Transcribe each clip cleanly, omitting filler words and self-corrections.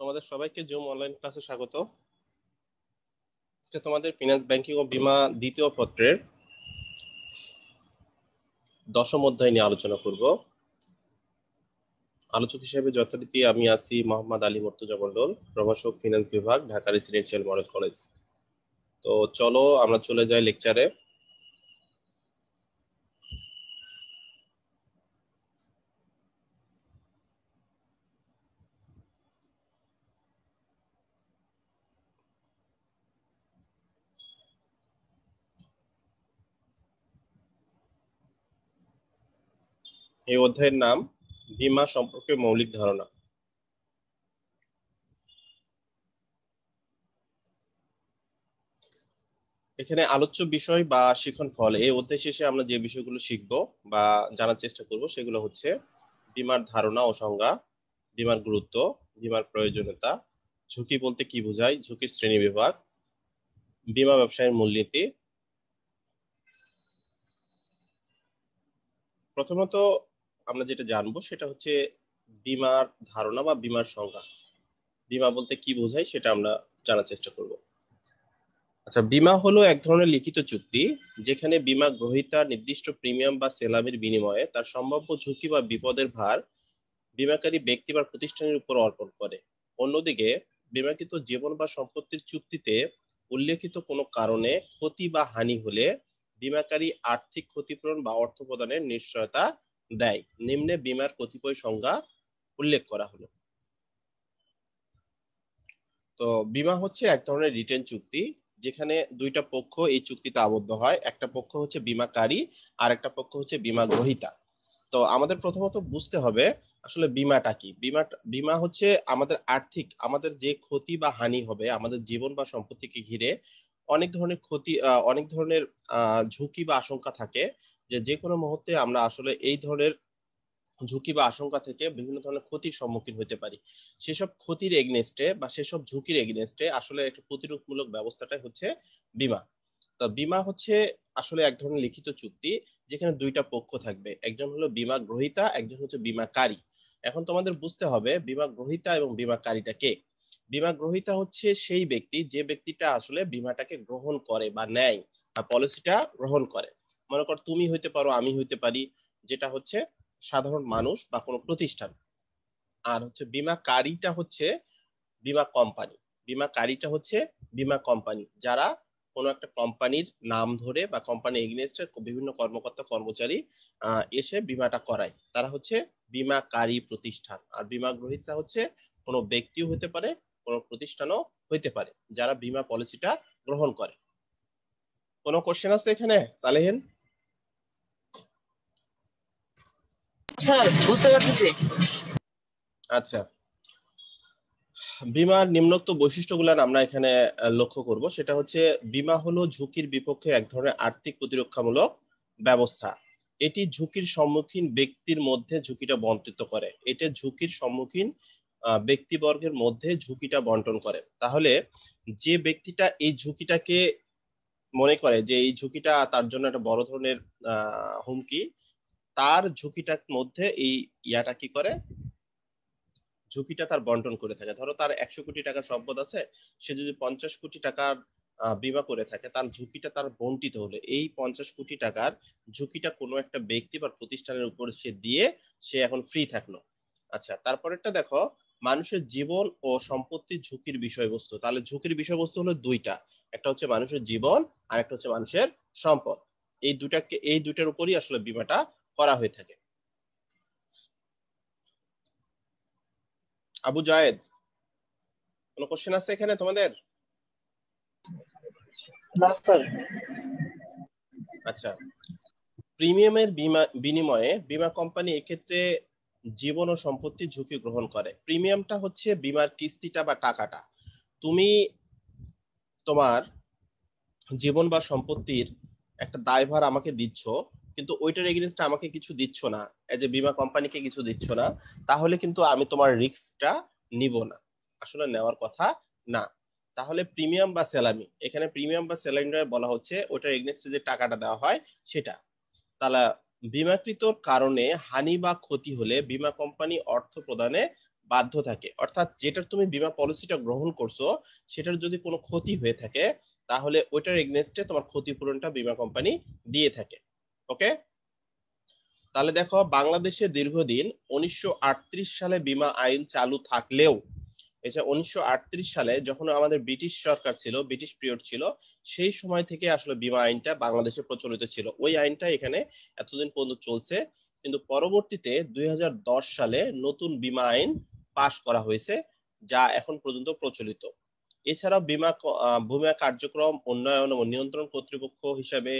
তোমাদের সবাইকে zoom online ক্লাসে স্বাগত। আজকে তোমাদের ফিনান্স ব্যাংকিং ও বীমা দ্বিতীয় পত্রের 10ম অধ্যায় নিয়ে আলোচনা করব। আলোচক হিসেবে যথারীতি আমি আছি মোহাম্মদ আলী মুর্তজা মন্ডল, প্রভাষক ফিনান্স বিভাগ, ঢাকা রেসিডেন্সিয়াল মডেল কলেজ। তো চলো আমরা চলে যাই লেকচারে। এই অধ্যায়ের নাম বীমা সম্পর্কে মৌলিক ধারণা। এখানে আলোচ্য বিষয় বা শিখন ফল, এই অধ্যায় শেষে আমরা যে বিষয়গুলো শিখব বা জানার চেষ্টা করব সেগুলো হচ্ছে বীমার ধারণা ও সংজ্ঞা, বীমার গুরুত্ব, বীমার প্রয়োজনীয়তা, ঝুঁকি বলতে কি বোঝায়, ঝুঁকির শ্রেণী বিভাগ, বীমা ব্যবসায়ের মূলনীতি। প্রথমত আমরা যেটা জানবো সেটা হচ্ছে বীমার ধারণা বা বীমার সংজ্ঞা। বীমা বলতে কি বোঝায় সেটা আমরা জানার চেষ্টা করব। আচ্ছা, বীমা হলো এক ধরনের লিখিত চুক্তি যেখানে বীমা গ্রহীতা নির্দিষ্ট প্রিমিয়াম বা সেলামির বিনিময়ে তার সম্ভাব্য ঝুঁকি বা বিপদের ভার বীমাকারী ব্যক্তি বা প্রতিষ্ঠানের উপর অর্পণ করে। অন্যদিকে বীমাকৃত জীবন বা সম্পত্তির চুক্তিতে উল্লেখিত কোনো কারণে ক্ষতি বা হানি হলে বীমাকারী আর্থিক ক্ষতিপূরণ বা অর্থ প্রদানের নিশ্চয়তা দেয়। নিম্নে বীমার কতিপয় সংজ্ঞা উল্লেখ করা হলো। তো বীমা হচ্ছে এক ধরনের রিটেন চুক্তি যেখানে দুইটা পক্ষ এই চুক্তিতে আবদ্ধ হয়। একটা পক্ষ হচ্ছে বীমাকারী আর একটা পক্ষ হচ্ছে বীমা গ্রহীতা। তো আমাদের প্রথমত বুঝতে হবে আসলে বীমাটা কি। বীমা হচ্ছে আমাদের আর্থিক, আমাদের যে ক্ষতি বা হানি হবে আমাদের জীবন বা সম্পত্তিকে ঘিরে অনেক ধরনের ক্ষতি, অনেক ধরনের ঝুঁকি বা আশঙ্কা থাকে, যে যে কোনো মুহূর্তে আমরা আসলে এই ধরনের ঝুঁকি বা আশঙ্কা থেকে বিভিন্ন ধরনের ক্ষতির সম্মুখীন হতে পারি। সেসব ক্ষতির এগনেস্টে বা সেসব ঝুঁকির এগনেস্টে আসলে একটা প্রতিরোধমূলক ব্যবস্থাটাই হচ্ছে বীমা। তো বীমা হচ্ছে আসলে এক ধরনের লিখিত চুক্তি যেখানে দুইটা পক্ষ থাকবে, একজন হলো বীমা গ্রহীতা, একজন হচ্ছে বীমাকারী। এখন তোমাদের বুঝতে হবে বীমা গ্রহীতা এবং বীমাকারীটা কে। বীমা গ্রহীতা হচ্ছে সেই ব্যক্তি যে ব্যক্তিটা আসলে বীমাটাকে গ্রহণ করে বা নেয় বা পলিসিটা গ্রহণ করে। মনে কর তুমি হইতে পারো, আমি হইতে পারি, যেটা হচ্ছে সাধারণ মানুষ বা কোনো প্রতিষ্ঠান। আর হচ্ছে বীমাকারীটা হচ্ছে বীমা কোম্পানি। বীমাকারীটা হচ্ছে বীমা কোম্পানি যারা কোনো একটা কোম্পানির নাম ধরে বা কোম্পানি এগেইনস্টে বিভিন্ন কর্মকর্তা কর্মচারী এসে বীমাটা করায়, তারা হচ্ছে বীমাকারী প্রতিষ্ঠান। আর বীমা গ্রহীতা হচ্ছে কোনো ব্যক্তিও হতে পারে, কোনো প্রতিষ্ঠানও হইতে পারে যারা বীমা পলিসিটা গ্রহণ করে। কোনো কোশ্চেন আছে এখানে সালেহিন? স্যার বুঝতে পারতেছি। আচ্ছা, বীমার নিম্নোক্ত বৈশিষ্ট্যগুলো আমরা এখানে লক্ষ্য করব। সেটা হচ্ছে বীমা হলো ঝুঁকির বিপক্ষে এক ধরনের আর্থিক প্রতিরক্ষামূলক ব্যবস্থা। এটি ঝুঁকির সম্মুখীন ব্যক্তির মধ্যে ঝুঁকিটা বন্টিত করে। এটা ঝুঁকির সম্মুখীন ব্যক্তিবর্গের মধ্যে ঝুঁকিটা বন্টন করে। তাহলে যে ব্যক্তিটা এই ঝুঁকিটাকে মনে করে যে এই ঝুঁকিটা তার জন্য একটা বড় ধরনের হুমকি, তার ঝুঁকিটার মধ্যে এই ইয়াটা কি করে, ঝুঁকিটা তার বন্টন করে থাকে। ধরো তার 100 কোটি টাকার সম্পদ আছে, সে যদি 50 কোটি টাকার বীমা করে থাকে, তার ঝুঁকিটা তার বন্টিত হলে এই 50 কোটি টাকার ঝুঁকিটা কোনো একটা ব্যক্তি বা প্রতিষ্ঠানের উপর সে দিয়ে সে এখন ফ্রি থাকলো। আচ্ছা, তারপরেরটা দেখো, মানুষের জীবন ও সম্পত্তির ঝুঁকির বিষয়বস্তু। তাহলে ঝুঁকির বিষয়বস্তু হলো দুইটা, একটা হচ্ছে মানুষের জীবন আর একটা হচ্ছে মানুষের সম্পদ। এই দুটার উপরই আসলে বীমাটা করা হয়ে থাকে। আবু জায়েদ, কোনো কোশ্চেন আছে এখানে তোমাদের? না স্যার। আচ্ছা, প্রিমিয়ামের বিনিময়ে বীমা কোম্পানি এক্ষেত্রে জীবন ও সম্পত্তির ঝুঁকি গ্রহণ করে। প্রিমিয়ামটা হচ্ছে বীমার কিস্তিটা বা টাকাটা। তুমি তোমার জীবন বা সম্পত্তির একটা দায়ভার আমাকে দিচ্ছ, কিন্তু ওইটার এগেইনস্টে আমাকে কিছু দিচ্ছ না, এজ এ বীমা কোম্পানিকে কিছু দিচ্ছ না, তাহলে কিন্তু আমি তোমার রিস্কটা নিব না, আসলে নেওয়ার কথা না। তাহলে প্রিমিয়াম বা স্যালামি, এখানে প্রিমিয়াম বা স্যালামি বলা হচ্ছে ওইটার এগেইনস্টে যে টাকাটা দেওয়া হয় সেটা। তাহলে বীমাকৃত কারণে হানি বা ক্ষতি হলে বীমা কোম্পানি অর্থ প্রদানে বাধ্য থাকে। অর্থাৎ যেটার তুমি বীমা পলিসিটা গ্রহণ করছো সেটার যদি কোনো ক্ষতি হয়ে থাকে তাহলে ওইটার এগেইনস্টে তোমার ক্ষতিপূরণটা বীমা কোম্পানি দিয়ে থাকে। ওকে, তাহলে দেখো বাংলাদেশে দীর্ঘদিন 1938 সালে বীমা আইন চালু থাকলেও, এই যে 1938 সালে যখন আমাদের ব্রিটিশ সরকার ছিল, ব্রিটিশ পিরিয়ড ছিল, সেই সময় থেকে আসলে বীমা আইনটা বাংলাদেশে প্রচলিত ছিল। ওই আইনটা এখানে এতদিন পর্যন্ত চলছে, কিন্তু পরবর্তীতে 2010 সালে নতুন বীমা আইন পাশ করা হয়েছে, যা এখন পর্যন্ত প্রচলিত। এছাড়াও বীমা কার্যক্রম উন্নয়ন ও নিয়ন্ত্রণ কর্তৃপক্ষ হিসাবে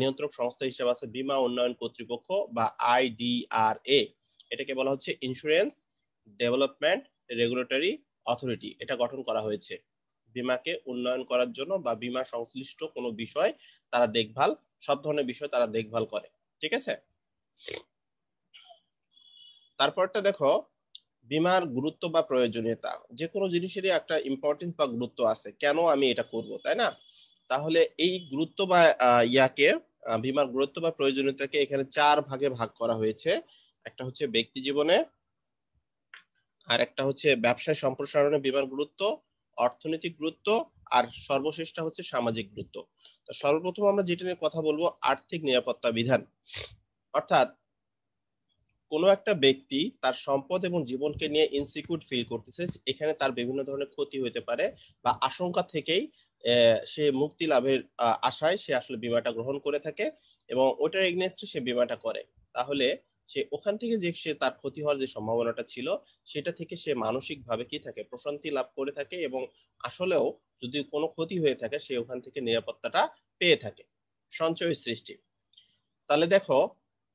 নিয়ন্ত্রক সংস্থা হিসেবে আছে বীমা উন্নয়ন কর্তৃপক্ষ বা IDRA। এটাকে বলা হচ্ছে ইন্স্যুরেন্স ডেভেলপমেন্ট রেগুলেটরি অথরিটি। এটা গঠন করা হয়েছে বীমাকে উন্নয়ন করার জন্য বা বীমা সংশ্লিষ্ট কোনো বিষয় তারা দেখভাল, সব ধরনের বিষয় তারা দেখভাল করে। ঠিক আছে, তারপরটা দেখো বীমার গুরুত্ব বা প্রয়োজনীয়তা। যে কোনো জিনিসেরই একটা ইম্পর্টেন্স বা গুরুত্ব আছে, কেন আমি এটা করব, তাই না? তাহলে এই গুরুত্ব বা বীমার গুরুত্ব বা প্রয়োজনীয়তাকে এখানে 4 ভাগে ভাগ করা হয়েছে। একটা হচ্ছে ব্যক্তি জীবনে, আর একটা হচ্ছে ব্যবসায় সম্প্রসারণে বীমার গুরুত্ব, অর্থনৈতিক গুরুত্ব, আর সর্বশেষটা হচ্ছে সামাজিক গুরুত্ব। তো সর্বপ্রথম আমরা যেটা নিয়ে কথা বলবো, আর্থিক নিরাপত্তা বিধান। অর্থাৎ কোনো একটা ব্যক্তি তার সম্পদ এবং জীবনকে নিয়ে ইনসিকিউর ফিল করতেছে, এখানে তার বিভিন্ন ধরনের ক্ষতি হতে পারে বা আশঙ্কা থেকেই সে মুক্তি লাভের আশায় সে আসলে বীমাটা গ্রহণ করে থাকে এবং ওটার এগেইনস্টে সে বীমাটা করে। তাহলে সে ওখান থেকে যে সে তার ক্ষতি হওয়ার যে সম্ভাবনাটা ছিল সেটা থেকে সে মানসিক ভাবে কি থাকে, প্রশান্তি লাভ করে থাকে এবং আসলেও যদি কোনো ক্ষতি হয়ে থাকে সে ওখান থেকে নিরাপত্তাটা পেয়ে থাকে। সঞ্চয় সৃষ্টি। তাহলে দেখো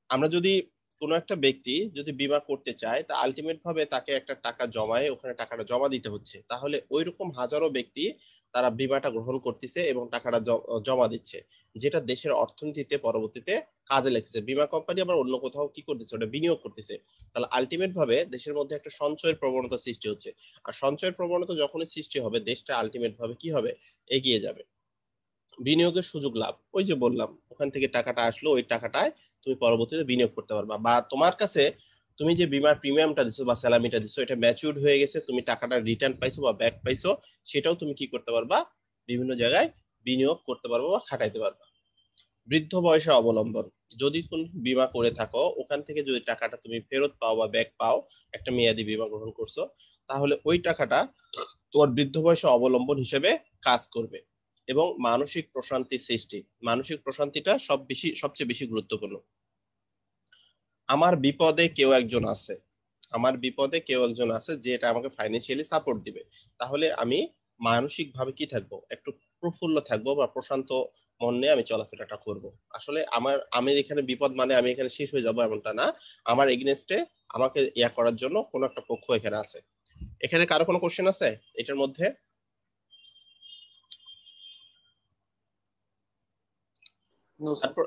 আমরা যদি কোনো একটা ব্যক্তি যদি বীমা করতে চায় তা আলটিমেট ভাবে তাকে একটা টাকা জমায়, ওখানে টাকাটা জমা দিতে হচ্ছে। তাহলে ওইরকম হাজারো ব্যক্তি তারা বীমাটা গ্রহণ করতেছে এবং টাকাটা জমা দিচ্ছে, যেটা দেশের অর্থনীতিতে পরবর্তীতে কাজে লাগছে। বীমা কোম্পানি আবার অন্য কোথাও কি করতেছে, ওটা বিনিয়োগ করতেছে। তাহলে আলটিমেট ভাবে দেশের মধ্যে একটা সঞ্চয়ের প্রবণতা সৃষ্টি হচ্ছে, আর সঞ্চয়ের প্রবণতা যখনই সৃষ্টি হবে দেশটা আলটিমেট ভাবে কি হবে, এগিয়ে যাবে। বিনিয়োগের সুযোগ লাভ, ওই যে বললাম ওখান থেকে টাকাটা আসলো, ওই টাকাটায় তুমি পরবর্তীতে বিনিয়োগ করতে পারবা, বা তোমার কাছে তুমি যে বীমার প্রিমিয়ামটা দিছো বা স্যালামিটা দিছো এটা ম্যাচিউরড হয়ে গেছে, তুমি টাকাটা রিটার্ন পাইছো বা ব্যাক পাইছো, সেটাও তুমি কি করতে পারবা, বিভিন্ন জায়গায় বিনিয়োগ করতে পারবা বা খাটাইতে পারবা। বৃদ্ধ বয়সে অবলম্বন, যদি তুমি বীমা করে থাকো ওখান থেকে যদি টাকাটা তুমি ফেরত পাও বা ব্যাক পাও, একটা মেয়াদি বীমা গ্রহণ করছো, তাহলে ওই টাকাটা তোমার বৃদ্ধ বয়সে অবলম্বন হিসেবে কাজ করবে। এবং মানসিক প্রশান্তি সৃষ্টি, মানসিক প্রশান্তিটা সবচেয়ে বেশি গুরুত্বপূর্ণ। আমার বিপদে কেউ একজন আছে, আমার বিপদে কেউ একজন আছে যে এটা আমাকে ফাইন্যান্সিয়ালি সাপোর্ট দিবে, তাহলে আমি মানসিক ভাবে কি থাকবো, একটু প্রফুল্ল থাকবো বা প্রশান্ত মন নিয়ে আমি চলাফেরাটা করব। আসলে আমি এখানে বিপদ মানে আমি এখানে শেষ হয়ে যাব এমনটা না, আমার এগেইনস্টে আমাকে ইয়া করার জন্য কোনো একটা পক্ষ এখানে আছে। এখানে কারো কোনো কোশ্চেন আছে এটার মধ্যে? No sir. তারপর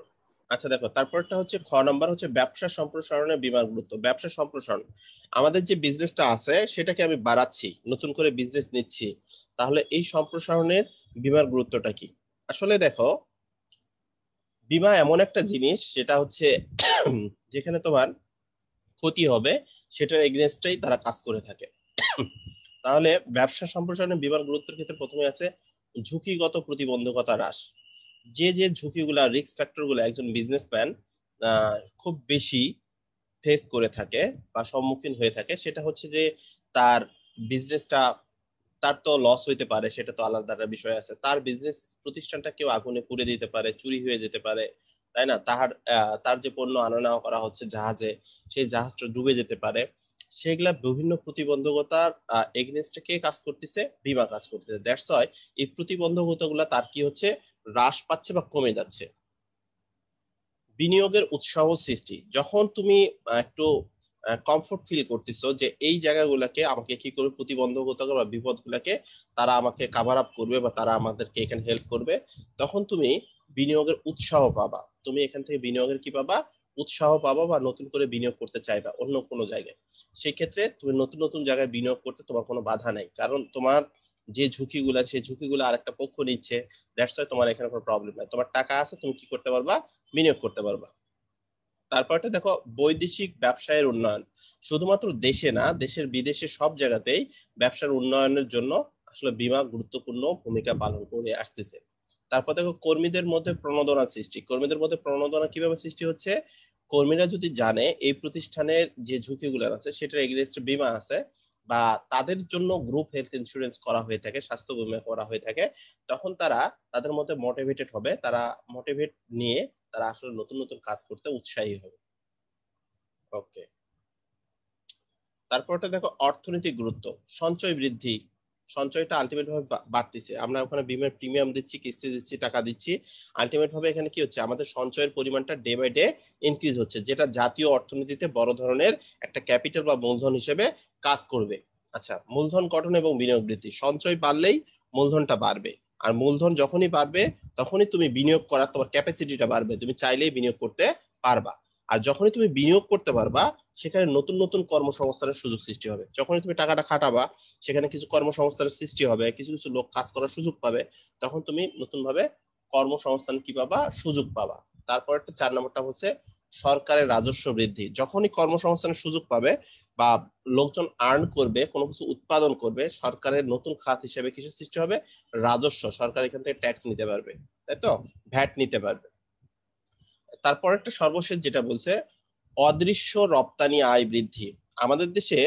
আচ্ছা দেখো, তারপরটা হচ্ছে খ নাম্বার হচ্ছে ব্যবসা সম্প্রসারণের বীমার গুরুত্ব। ব্যবসা সম্প্রসারণ, আমাদের যে বিজনেসটা আছে সেটাকে আমি বাড়াচ্ছি, নতুন করে বিজনেস নিচ্ছি, তাহলে এই সম্প্রসারণের বীমার গুরুত্বটা কি? আসলে দেখো বীমা এমন একটা জিনিস যেটা হচ্ছে যেখানে তোমার ক্ষতি হবে সেটার এগেইনস্টেই তারা কাজ করে থাকে। তাহলে ব্যবসা সম্প্রসারণের বীমার গুরুত্বের ক্ষেত্রে প্রথমে আছে ঝুঁকিগত প্রতিবন্ধকতা হ্রাস। যে যে ঝুঁকিগুলা, রিস্ক ফ্যাক্টর গুলো একজন বিজনেসম্যান খুব বেশি ফেস করে থাকে বা সম্মুখীন হয়ে থাকে, সেটা হচ্ছে যে তার বিজনেসটা, তার তো লস হইতে পারে, সেটা তো আলাদা একটা বিষয় আছে। তার বিজনেস প্রতিষ্ঠানটা কেউ আগুনে পুড়ে দিতে পারে, চুরি হয়ে যেতে পারে, তাই না? তার যে পণ্য আনা নেওয়া করা হচ্ছে জাহাজে, সেই জাহাজটা ডুবে যেতে পারে। সেগুলা বিভিন্ন প্রতিবন্ধকতার এগেনস্টে কে কাজ করতেছে, বীমা কাজ করতেছে। দ্যাটস ওয়াই এই প্রতিবন্ধকতা গুলা তার কি হচ্ছে, হ্রাস পাচ্ছে বা কমে যাচ্ছে। বিনিয়োগের উৎসাহ সৃষ্টি, যখন তুমি একটু কমফোর্ট ফিল করতেছো যে এই জায়গাগুলোকে আমাকে কি করবে, প্রতিবন্ধকতা বা বিপদ গুলাকে তারা আমাকে কাভার আপ করবে বা তারা আমাদেরকে এখানে হেল্প করবে, তখন তুমি বিনিয়োগের উৎসাহ পাবা। তুমি এখান থেকে বিনিয়োগের কি পাবা, উৎসাহ পাবা বা নতুন করে বিনিয়োগ করতে চাইবা অন্য কোনো জায়গায়। সেই ক্ষেত্রে তুমি নতুন নতুন জায়গায় বিনিয়োগ করতে তোমার কোনো বাধা নাই, কারণ তোমার যে ঝুঁকিগুলা সেই ঝুঁকিগুলো আরেকটা পক্ষ নিচ্ছে। দ্যাটস ওয়াই তোমার এখানে কোনো প্রবলেম নাই, তোমার টাকা আছে, তুমি কি করতে পারবা, বিনিয়োগ করতে পারবা। তারপরটা দেখো বৈদেশিক ব্যবসায়ের উন্নয়ন। শুধুমাত্র দেশে না, দেশের বিদেশে সব জায়গাতেই ব্যবসার উন্নয়নের জন্য আসলে বীমা গুরুত্বপূর্ণ ভূমিকা পালন করে আসতেছে। তারপর দেখো কর্মীদের মধ্যে প্রণোদনা সৃষ্টি। কর্মীদের মধ্যে প্রণোদনা কিভাবে সৃষ্টি হচ্ছে? কর্মীরা যদি জানে এই প্রতিষ্ঠানের যে ঝুঁকিগুলো আছে সেটার এগেইনস্টে বীমা আছে, বা তাদের জন্য গ্রুপ হেলথ ইন্স্যুরেন্স করা হয়ে থাকে, স্বাস্থ্য বীমা করা হয়ে থাকে, তখন তারা তাদের মধ্যে মোটিভেটেড হবে, তারা মোটিভেট নিয়ে তারা আসলে নতুন নতুন কাজ করতে উৎসাহী হবে। ওকে, তারপরটা দেখো অর্থনৈতিক গুরুত্ব। সঞ্চয় বৃদ্ধি। সঞ্চয়টা আলটিমেট ভাবে বাড়তেছে, আমরা ওখানে বিমার প্রিমিয়াম দিচ্ছি, কিস্তি দিচ্ছি, টাকা দিচ্ছি, আলটিমেট ভাবে এখানে কি হচ্ছে, আমাদের সঞ্চয়ের পরিমাণটা ডে বাই ডে ইনক্রিজ হচ্ছে, যেটা জাতীয় অর্থনীতিতে বড় ধরনের একটা ক্যাপিটাল বা মূলধন হিসেবে কাজ করবে। আচ্ছা, মূলধন গঠন এবং বিনিয়োগ বৃদ্ধি। সঞ্চয় বাড়লেই মূলধনটা বাড়বে, আর মূলধন যখনই বাড়বে তখনই তুমি বিনিয়োগ করার তোমার ক্যাপাসিটিটা বাড়বে, তুমি চাইলেই বিনিয়োগ করতে পারবা। আর যখনই তুমি বিনিয়োগ করতে পারবা, সেখানে নতুন নতুন কর্মসংস্থানের সুযোগ সৃষ্টি হবে। যখনই তুমি টাকাটা খাটাবা, সেখানে কিছু কর্মসংস্থানের সৃষ্টি হবে, কিছু কিছু লোক কাজ করার সুযোগ পাবে, তখন তুমি নতুন ভাবে কর্মসংস্থান কি পাবা, সুযোগ পাবা। তারপর একটা 4 নম্বরটা হচ্ছে সরকারের রাজস্ব বৃদ্ধি। যখনই কর্মসংস্থানের সুযোগ পাবে বা লোকজন আর্ন করবে, কোনো কিছু উৎপাদন করবে, সরকারের নতুন খাত হিসেবে কিসের সৃষ্টি হবে, রাজস্ব। সরকার এখান থেকে ট্যাক্স নিতে পারবে, তাই তো, ভ্যাট নিতে পারবে। তারপর একটা সর্বশেষ যেটা বলছে অদৃশ্য রপ্তানি আয় বৃদ্ধি। আমাদের দেশে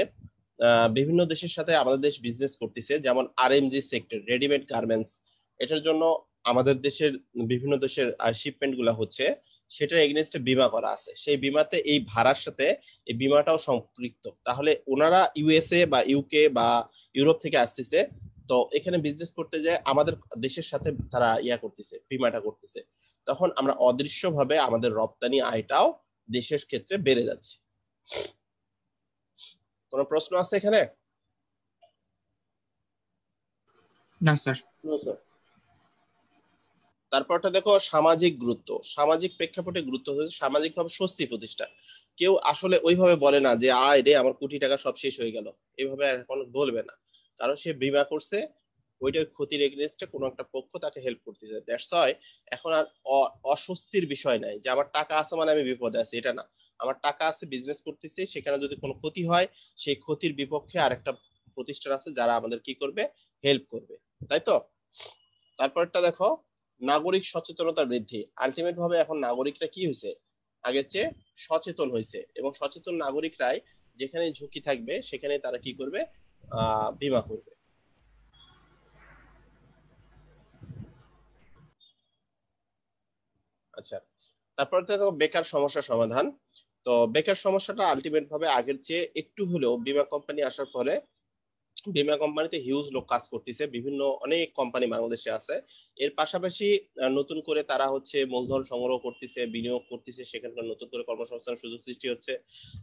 বিভিন্ন দেশের সাথে আমাদের দেশ বিজনেস করতেছে, যেমন আরএমজি সেক্টর, রেডিমেড গার্মেন্টস, এটার জন্য আমাদের দেশের বিভিন্ন দেশের শিপমেন্ট গুলা হচ্ছে, সেটার এগেনস্টে বীমা করা আছে, সেই বীমাতে এই ভাড়ার সাথে এই বীমাটাও সম্পৃক্ত। তাহলে ওনারা ইউএসএ বা ইউকে বা ইউরোপ থেকে আসতেছে, তো এখানে বিজনেস করতে যায় আমাদের দেশের সাথে তারা ইয়া করতেছে, বীমাটা করতেছে, তখন আমরা অদৃশ্যভাবে আমাদের রপ্তানি আয়টাও দেশের ক্ষেত্রে বেড়ে যাচ্ছে। কোনো প্রশ্ন আছে এখানে? না স্যার। তারপরটা দেখো সামাজিক গুরুত্ব। সামাজিক প্রেক্ষাপটে গুরুত্ব হচ্ছে সামাজিকভাবে স্বস্তি প্রতিষ্ঠা। কেউ আসলে ওইভাবে বলে না যে আয় রে আমার কোটি টাকা সব শেষ হয়ে গেল, এইভাবে এখন বলবে না, কারণ সে বীমা করছে, ওইটার ক্ষতির এগেইনস্টে কোনো একটা পক্ষ তাকে হেল্প করতেছে। দ্যাটস ওয়াই এখন আর অস্বস্তির বিষয় নাই যে আমার টাকা আছে মানে আমি বিপদে আছি, এটা না। আমার টাকা আছে, বিজনেস করতেছি, সেখানে যদি কোনো ক্ষতি হয়, সেই ক্ষতির বিপক্ষে আরেকটা প্রতিষ্ঠান আছে যারা আমাদের কি করবে, হেল্প করবে, তাই তো। তারপরটা দেখো নাগরিক সচেতনতা বৃদ্ধি। আলটিমেট ভাবে এখন নাগরিকরা কি হয়েছে, আগের চেয়ে সচেতন হয়েছে, এবং সচেতন নাগরিকরাই যেখানে ঝুঁকি থাকবে সেখানে তারা কি করবে, বীমা করবে। আচ্ছা, তারপর দেখো বেকার সমস্যা সমাধান। তো বেকার সমস্যাটা আলটিমেট ভাবে আগের চেয়ে একটু হলেও বীমা কোম্পানি আসার পরে, বীমা কোম্পানিতে হিউজ লোক কাজ করতেছে, বিভিন্ন অনেক কোম্পানি বাংলাদেশে আছে। এর পাশাপাশি নতুন করে তারা হচ্ছে মূলধন সংগ্রহ করতেছে, বিনিয়োগ করতেছে, সেখানকার নতুন করে কর্মসংস্থানের সুযোগ সৃষ্টি হচ্ছে।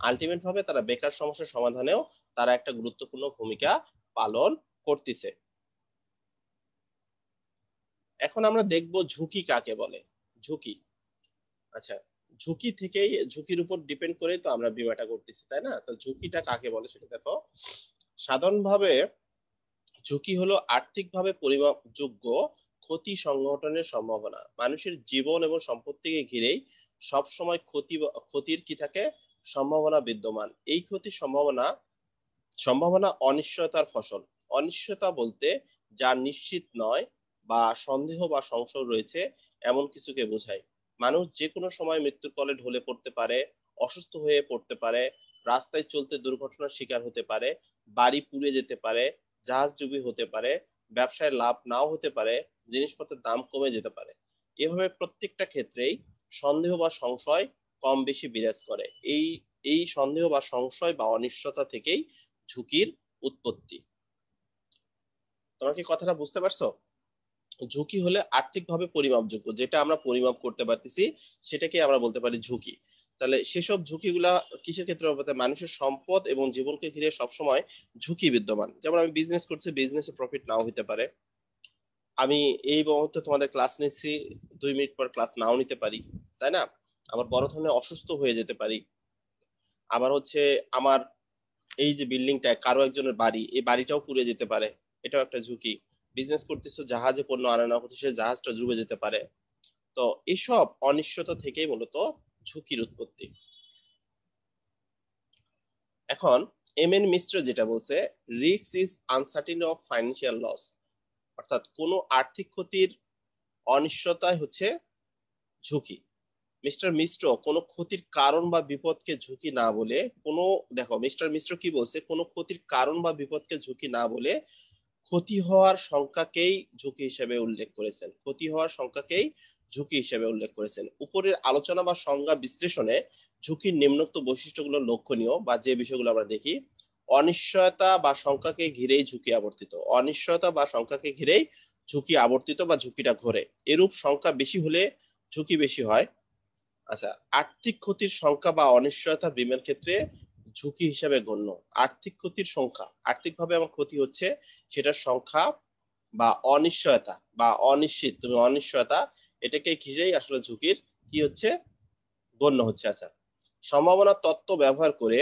আলটিমেট ভাবে তারা বেকার সমস্যার সমাধানেও তারা একটা গুরুত্বপূর্ণ ভূমিকা পালন করতেছে। এখন আমরা দেখব ঝুঁকি কাকে বলে। ঝুঁকি, আচ্ছা, ঝুঁকি থেকেই, ঝুঁকির উপর ডিপেন্ড করে তো আমরা বীমাটা করতেছি, তাই না? তো ঝুঁকিটা কাকে বলে সেটা দেখো। সাধারণভাবে ঝুঁকি হলো আর্থিকভাবে পরিমাপযোগ্য ক্ষতি সংঘটনের সম্ভাবনা। মানুষের জীবন এবং সম্পত্তিকে ঘিরেই সব সময় ক্ষতির কি থাকে, সম্ভাবনা বিদ্যমান। এই ক্ষতির সম্ভাবনা সম্ভাবনা অনিশ্চয়তার ফসল। অনিশ্চয়তা বলতে যা নিশ্চিত নয় বা সন্দেহ বা সংশয় রয়েছে এমন কিছুকে বোঝায়। মানুষ যে কোনো সময় মৃত্যুর কোলে ঢলে পড়তে পারে, অসুস্থ হয়ে পড়তে পারে, রাস্তায় চলতে দুর্ঘটনার শিকার হতে পারে, বাড়ি পুড়ে যেতে পারে, জাহাজ ডুবি হতে পারে, ব্যবসায় লাভ নাও হতে পারে, জিনিসপত্রের দাম কমে যেতে পারে। এভাবে প্রত্যেকটা ক্ষেত্রেই সন্দেহ বা সংশয় কম বেশি বিরাজ করে। এই এই সন্দেহ বা সংশয় বা অনিশ্চয়তা থেকেই ঝুঁকির উৎপত্তি। তোমরা কি কথাটা বুঝতে পারছো? ঝুঁকি হলে আর্থিকভাবে পরিমাপযোগ্য, যেটা আমরা পরিমাপ করতে পারতেছি সেটাকে আমরা বলতে পারি ঝুঁকি। তাহলে সেসব ঝুঁকিগুলা কিসের ক্ষেত্রে হবে, মানুষের সম্পদ এবং জীবনকে ঘিরে সবসময় ঝুঁকি বিদ্যমান। যেমন আমি বিজনেস করছি, বিজনেসে প্রফিট নাও হতে পারে, আমি এই মুহূর্তে তোমাদের ক্লাস নিচ্ছি, 2 মিনিট পর ক্লাস নাও নিতে পারি, তাই না? আবার বড় ধরনের অসুস্থ হয়ে যেতে পারি। আবার হচ্ছে আমার এই যে বিল্ডিংটা, কারো একজনের বাড়ি, এই বাড়িটাও পুড়ে যেতে পারে, এটাও একটা ঝুঁকি। বিজনেস করতেছো, জাহাজে পণ্য আনা হচ্ছে, সে জাহাজটা ডুবে যেতে পারে। তো এসব অনিশ্চয়তা থেকেই মূলত ঝুঁকির উৎপত্তি। এখন এম এন মিশ্র যেটা বলছে, risk is uncertainty of financial loss, অর্থাৎ কোনো আর্থিক ক্ষতির অনিশ্চয়তাই হচ্ছে ঝুঁকি। মিস্টার মিশ্র কোনো ক্ষতির কারণ বা বিপদকে ঝুঁকি না বলে, কোনো, দেখো মিস্টার মিশ্র কি বলছে, কোনো ক্ষতির কারণ বা বিপদকে ঝুঁকি না বলে ক্ষতি হওয়ার সংখ্যাকেই ঝুঁকি হিসেবে উল্লেখ করেছেন, ক্ষতি হওয়ার সংখ্যাকেই ঝুঁকি হিসেবে উল্লেখ করেছেন। উপরের আলোচনা বা সংজ্ঞা বিশ্লেষণে ঝুঁকির নিম্নোক্ত বৈশিষ্ট্যগুলো লক্ষণীয় বা যে বিষয়গুলো আমরা দেখি, অনিশ্চয়তা বা সংখ্যাকে ঘিরেই ঝুঁকি আবর্তিত, অনিশ্চয়তা বা সংখ্যাকে ঘিরেই ঝুঁকি আবর্তিত বা ঝুঁকিটা ঘোরে। এরূপ সংখ্যা বেশি হলে ঝুঁকি বেশি হয়। আচ্ছা, আর্থিক ক্ষতির সংখ্যা বা অনিশ্চয়তা বীমার ক্ষেত্রে ঝুঁকি হিসাবে গণ্য। আর্থিক ক্ষতির সংখ্যা, আর্থিকভাবে আমার ক্ষতি হচ্ছে সেটার সংখ্যা, বা অনিশ্চয়তা বা অনিশ্চিত, তুমি অনিশ্চয়তা, এটাকে ঘিরেই আসলে ঝুঁকির কি হচ্ছে, গণ্য হচ্ছে। আচ্ছা, সম্ভাবনা তত্ত্ব ব্যবহার করে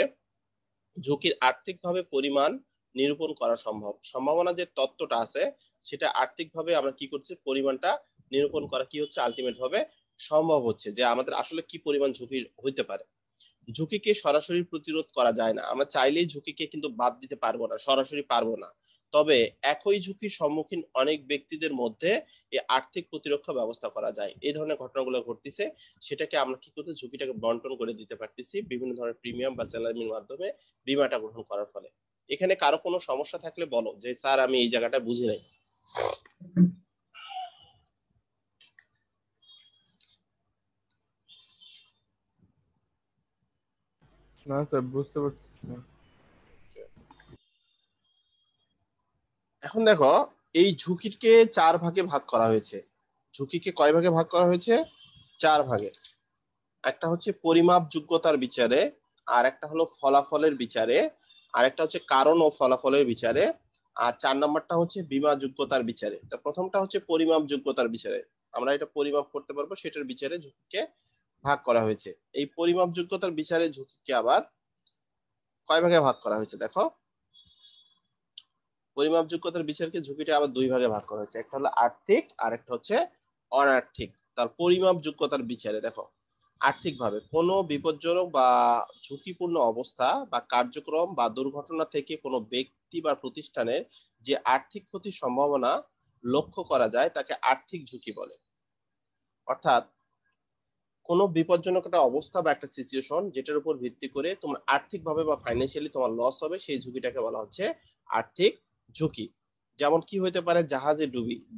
ঝুঁকির আর্থিকভাবে পরিমাণ নিরূপণ করা সম্ভব। সম্ভাবনা যে তত্ত্বটা আছে সেটা আর্থিকভাবে আমরা কি করছি, পরিমাণটা নিরূপণ করা কি হচ্ছে, আলটিমেট ভাবে সম্ভব হচ্ছে, যে আমাদের আসলে কি পরিমাণ ঝুঁকি হইতে পারে। ঝুঁকিকে সরাসরি প্রতিরোধ করা যায় না, আমরা চাইলেই ঝুঁকিকে কিন্তু বাদ দিতে পারবো না, সরাসরি পারবো না। তবে একই ঝুঁকির সম্মুখীন অনেক ব্যক্তিদের মধ্যে এই আর্থিক প্রতিরক্ষা ব্যবস্থা করা যায়। এই ধরনের ঘটনাগুলো ঘটতেছে, সেটাকে আমরা কি করতে, ঝুঁকিটাকে বন্টন করে দিতে পারতেছি বিভিন্ন ধরনের প্রিমিয়াম বা স্যালারির মাধ্যমে বীমাটা গ্রহণ করার ফলে। এখানে কারো কোনো সমস্যা থাকলে বলো যে স্যার আমি এই জায়গাটা বুঝি নাই। না স্যার, বুঝতে পারছি না। এখন দেখো, এই ঝুঁকিকে 4 ভাগে ভাগ করা হয়েছে। ঝুঁকিকে কয় ভাগে ভাগ করা হয়েছে? 4 ভাগে। একটা হচ্ছে পরিমাপ যোগ্যতার বিচারে, আর একটা হলো ফলাফলের বিচারে, আর একটা হচ্ছে কারণ ও ফলাফলের বিচারে, আর 4 নাম্বারটা হচ্ছে বীমা যোগ্যতার বিচারে। তো প্রথমটা হচ্ছে পরিমাপ যোগ্যতার বিচারে, আমরা এটা পরিমাপ করতে পারবো সেটার বিচারে ঝুঁকিকে ভাগ করা হয়েছে। এই পরিমাপ যোগ্যতার বিচারে ঝুঁকিকে আবার কয় ভাগে ভাগ করা হয়েছে দেখো, পরিমাপ যোগ্যতার বিচারকে ঝুঁকিটা আবার 2 ভাগে ভাগ করা হয়েছে, একটা হলো আর্থিক আর একটা হচ্ছে অনার্থিক। তার পরিমাপ যোগ্যতার বিচারে দেখো, আর্থিকভাবে কোনো বিপজ্জনক বা ঝুঁকিপূর্ণ অবস্থা বা কার্যক্রম বা দুর্ঘটনা থেকে কোনো ব্যক্তি বা প্রতিষ্ঠানের যে আর্থিক ক্ষতির সম্ভাবনা লক্ষ্য করা যায় তাকে আর্থিক ঝুঁকি বলে। অর্থাৎ কোনো বিপজ্জনক একটা অবস্থা বা একটা সিচুয়েশন যেটার উপর ভিত্তি করে তোমার আর্থিকভাবে বা ফাইন্যান্সিয়ালি তোমার লস হবে, সেই ঝুঁকিটাকে বলা হচ্ছে আর্থিক ঝুঁকি। যেমন কি হইতে পারে,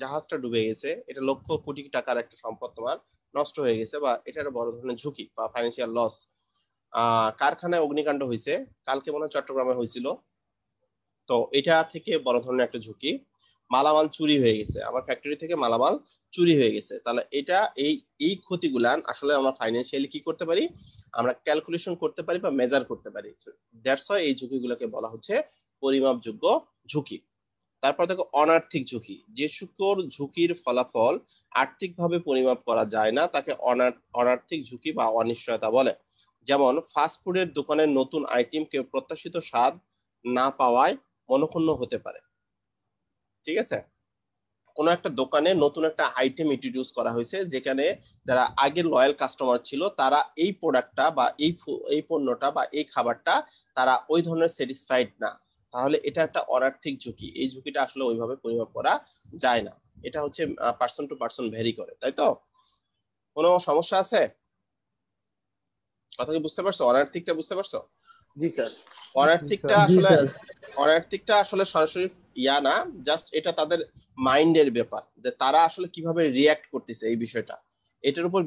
জাহাজটা ডুবে গেছে, এটা লক্ষ কোটি টাকার একটা সম্পদ তোমার নষ্ট হয়ে গেছে, বা এটা একটা বড় ধরনের ঝুঁকি বা ফাইন্যান্সিয়াল লস। কারখানায় অগ্নিকাণ্ড হয়েছে, কালকে মনে হয় চট্টগ্রামে হয়েছিল, তো এটা থেকে বড় ধরনের একটা ঝুঁকি। মালামাল চুরি হয়ে গেছে, আমার ফ্যাক্টরি থেকে মালামাল চুরি হয়ে গেছে, তাহলে এটা এই এই ক্ষতিগুলান আসলে আমরা ফাইন্যান্সিয়ালি কি করতে পারি, আমরা ক্যালকুলেশন করতে পারি বা মেজার করতে পারি। দ্যাটস ওয়াই এই ঝুঁকিগুলোকে বলা হচ্ছে পরিমাপযোগ্য ঝুঁকি। তারপর দেখো অনার্থিক ঝুঁকি, যে সকল ঝুঁকির ফলাফল আর্থিকভাবে পরিমাপ করা যায় না তাকে অনার্থিক ঝুঁকি বা অনিশ্চয়তা বলে। যেমন ফাস্টফুডের দোকানের নতুন আইটেম কেউ প্রত্যাশিত স্বাদ না পাওয়ায় মনক্ষুণ্ণ হতে পারে। ঠিক আছে, কোনো একটা দোকানে নতুন একটা আইটেম ইন্ট্রোডিউস করা হয়েছে, যেখানে যারা আগের লয়াল কাস্টমার ছিল তারা এই প্রোডাক্টটা বা এই পণ্যটা বা এই খাবারটা তারা ওই ধরনের স্যাটিসফাইড না, তাহলে এটা একটা অনার্থিক ঝুঁকি। এই ঝুঁকিটা আসলে ওইভাবে পরিমাপ করা যায় না, এটা হচ্ছে পার্সন টু পার্সন ভ্যারি করে। তাই তো, কোনো সমস্যা আছে? কথা কি বুঝতে পারছো? অনার্থিকটা বুঝতে পারছো? জি স্যার। অনার্থিকটা জি আসলে, স্যার। অনার্থিকটা আসলে সরাসরি ইয়া না, জাস্ট এটা তাদের মাইন্ডের ব্যাপার, যে তারা আসলে কিভাবে রিয়াক্ট করতেছে এই বিষয়টা, এটার উপর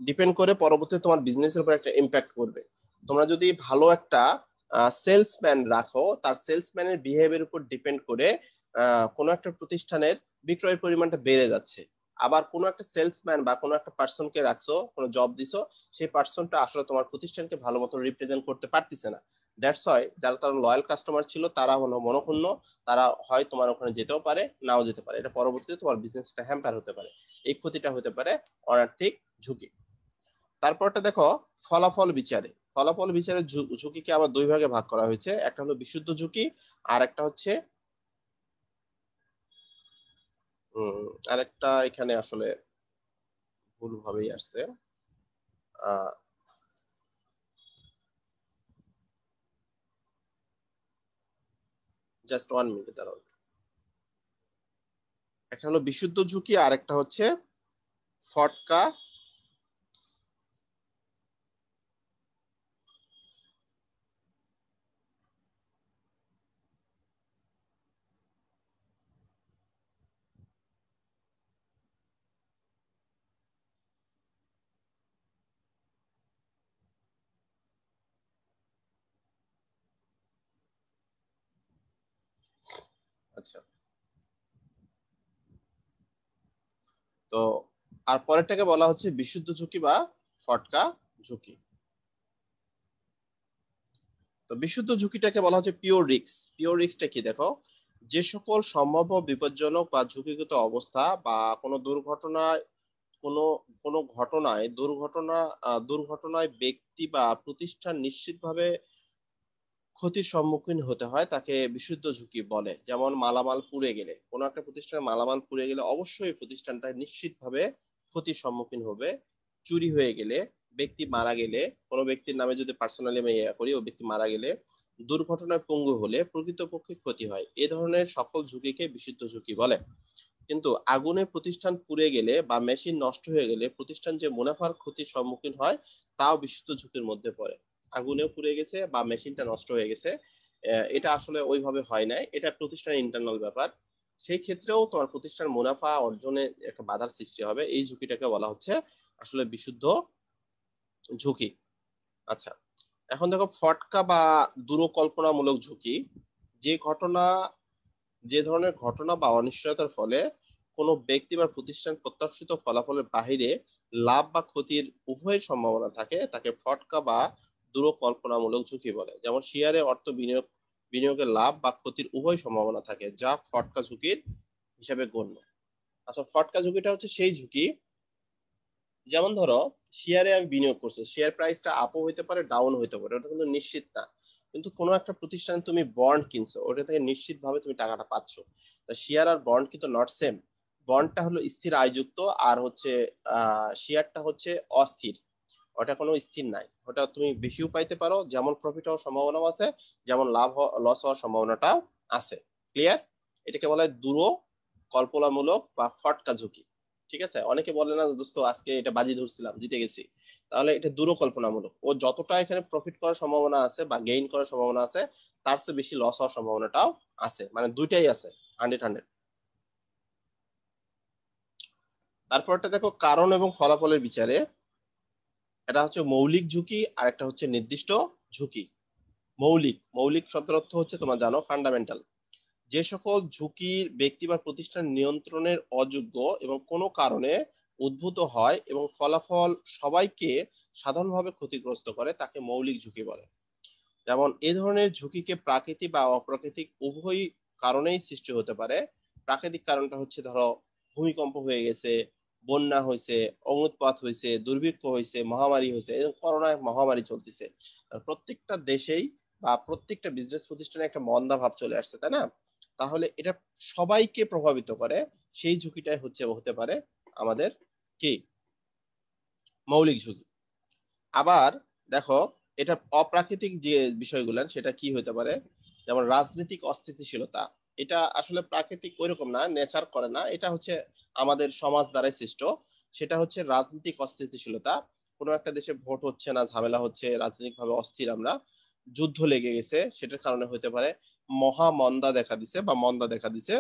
ডিপেন্ড করে পরবর্তীতে তোমার বিজনেসের উপর একটা ইম্প্যাক্ট করবে। তোমরা যদি ভালো একটা সেলসম্যান রাখো, তার সেলসম্যানের বিহেভিয়ার উপর ডিপেন্ড করে কোনো একটা প্রতিষ্ঠানের বিক্রয়ের পরিমাণটা বেড়ে যাচ্ছে। আবার কোনো একটা সেলসম্যান বা কোনো একটা পার্সনকে রাখছো, কোনো জব দিছো, সেই পার্সনটা আসলে তোমার প্রতিষ্ঠানকে ভালো মতো রিপ্রেজেন্ট করতে পারতেছে না। দ্যাটস ওয়াই যারা তারা লয়াল কাস্টমার ছিল তারা হলো মনক্ষুণ্ণ, তারা হয় তোমার ওখানে যেতেও পারে নাও যেতে পারে, এটা পরবর্তীতে তোমার বিজনেসটা হ্যাম্পার হতে পারে, এই ক্ষতিটা হতে পারে অনার্থিক ঝুঁকি। তারপরটা দেখো ফলাফল বিচারে, ফলাফল বিচারে ঝুঁকিকে আবার 2 ভাগে ভাগ করা হয়েছে, একটা হলো বিশুদ্ধ ঝুঁকি, আর একটা হচ্ছে আরেকটা এখানে আসলে ভুল ভাবেই আসছে। আহ জাস্ট 1 মিনিট দাঁড়ান। একটা হলো বিশুদ্ধ ঝুঁকি আর একটা হচ্ছে ফটকা আচ্ছা। তো আর পরেরটাকে বলা হচ্ছে বিশুদ্ধ ঝুঁকি বা ফটকা ঝুঁকি। তো বিশুদ্ধ ঝুঁকিটাকে বলা হচ্ছে পিওর রিস্ক। পিওর রিস্কটা কি দেখো, যে সকল সম্ভাব্য বিপজ্জনক বা ঝুঁকিগত অবস্থা বা কোনো দুর্ঘটনায় কোনো কোনো ঘটনায় দুর্ঘটনায় ব্যক্তি বা প্রতিষ্ঠান নিশ্চিতভাবে ক্ষতির সম্মুখীন হতে হয় তাকে বিশুদ্ধ ঝুঁকি বলে। যেমন মালামাল পুড়ে গেলে, কোনো একটা প্রতিষ্ঠানের মালামাল পুড়ে গেলে অবশ্যই প্রতিষ্ঠানটা নিশ্চিতভাবে ক্ষতির সম্মুখীন হবে। চুরি হয়ে গেলে, ব্যক্তি মারা গেলে, কোনো ব্যক্তির নামে যদি পার্সোনালি আমি ইয়ে করি, ও ব্যক্তি মারা গেলে, দুর্ঘটনায় পঙ্গু হলে প্রকৃতপক্ষে ক্ষতি হয়, এ ধরনের সকল ঝুঁকিকে বিশুদ্ধ ঝুঁকি বলে। কিন্তু আগুনে প্রতিষ্ঠান পুড়ে গেলে বা মেশিন নষ্ট হয়ে গেলে প্রতিষ্ঠান যে মুনাফার ক্ষতির সম্মুখীন হয় তাও বিশুদ্ধ ঝুঁকির মধ্যে পড়ে। আগুনেও পুড়ে গেছে বা মেশিনটা নষ্ট হয়ে গেছে, এটা আসলে ওইভাবে হয় নাই, এটা প্রতিষ্ঠানের ইন্টারনাল ব্যাপার। সেই ক্ষেত্রেও তোমার প্রতিষ্ঠান মুনাফা অর্জনে একটা বাধার সৃষ্টি হবে, এই ঝুঁকিটাকে বলা হচ্ছে আসলে বিশুদ্ধ ঝুঁকি। আচ্ছা, এখন দেখো ফটকা বা দুরকল্পনামূলক ঝুঁকি। যে ঘটনা যে ধরনের ঘটনা বা অনিশ্চয়তার ফলে কোনো ব্যক্তি বা প্রতিষ্ঠান প্রত্যাশিত ফলাফলের বাহিরে লাভ বা ক্ষতির উভয়ের সম্ভাবনা থাকে তাকে ফটকা বা দূরকল্পনামূলক ঝুঁকি বলে। যেমন শেয়ারে অর্থ বিনিয়োগের লাভ বা ক্ষতির উভয় সম্ভাবনা থাকে, যা ফটকা ঝুঁকির হিসাবে গণ্য। আচ্ছা, ফটকা ঝুঁকিটা হচ্ছে সেই ঝুঁকি, যেমন ধরো শেয়ারে আমি বিনিয়োগ করছি, শেয়ার প্রাইসটা আপও হইতে পারে ডাউন হইতে পারে, ওটা কিন্তু নিশ্চিত না। কিন্তু কোনো একটা প্রতিষ্ঠানে তুমি বন্ড কিনছো, ওটা থেকে নিশ্চিত ভাবে তুমি টাকাটা পাচ্ছ। তা শেয়ার আর বন্ড কিন্তু নট সেম। বন্ডটা হলো স্থির আয়যুক্ত, আর হচ্ছে শেয়ারটা হচ্ছে অস্থির, ওটা কোনো স্থির নাই। ওটা তুমি বেশিও পাইতে পারো, যেমন প্রফিট হওয়ার সম্ভাবনাও আছে, যেমন লস হওয়ার সম্ভাবনাটাও আছে। ক্লিয়ার? এটাকে বলা হয় দূর কল্পনামূলক বা ফটকা ঝুঁকি। ঠিক আছে, অনেকে বলে না দোস্ত আজকে এটা বাজি ধরছিলাম জিতে গেছি, তাহলে এটা দূর কল্পনামূলক। ও যতটা এখানে প্রফিট করার সম্ভাবনা আছে বা গেইন করার সম্ভাবনা আছে, তার চেয়ে বেশি লস হওয়ার সম্ভাবনাটাও আছে, মানে দুইটাই আছে, 100-100। তারপরটা দেখো কারণ এবং ফলাফলের বিচারে, এটা হচ্ছে মৌলিক ঝুঁকি আর একটা হচ্ছে নির্দিষ্ট ঝুঁকি। মৌলিক মৌলিক শব্দের অর্থ হচ্ছে তোমরা জানো ফান্ডামেন্টাল। যে সকল ঝুঁকির ব্যক্তি বা প্রতিষ্ঠান নিয়ন্ত্রণের অযোগ্য এবং কোনো কারণে উদ্ভূত হয় এবং ফলাফল সবাইকে সাধারণভাবে ক্ষতিগ্রস্ত করে তাকে মৌলিক ঝুঁকি বলে। যেমন এই ধরনের ঝুঁকিকে প্রাকৃতিক বা অপ্রাকৃতিক উভয় কারণেই সৃষ্টি হতে পারে। প্রাকৃতিক কারণটা হচ্ছে ধরো ভূমিকম্প হয়ে গেছে, বন্যা হয়েছে, অগ্নুৎপাত হয়েছে, দুর্ভিক্ষ হয়েছে, মহামারী হয়েছে, এবং করোনা মহামারী চলতেছে। প্রত্যেকটা দেশেই বা প্রত্যেকটা বিজনেস প্রতিষ্ঠানে একটা মন্দা ভাব চলে আসছে, তাই না? তাহলে এটা সবাইকে প্রভাবিত করে, সেই ঝুঁকিটাই হতে পারে আমাদের কি মৌলিক ঝুঁকি। আবার দেখো, এটা অপ্রাকৃতিক যে বিষয়গুলো সেটা কি হতে পারে, যেমন রাজনৈতিক অস্থিতিশীলতা। এটা আসলে প্রাকৃতিক ওইরকম না, নেচার করে না, এটা হচ্ছে আমাদের সমাজ দ্বারাই সৃষ্ট। সেটা হচ্ছে রাজনৈতিক অস্থিতিশীলতা। কোনো একটা দেশে ভোট হচ্ছে না, ঝামেলা হচ্ছে, রাজনৈতিক ভাবে অস্থির আমরা, যুদ্ধ লেগে গেছে, সেটার কারণে হতে পারে। মহামন্দা দেখা দিছে বা মন্দা দেখা দিছে,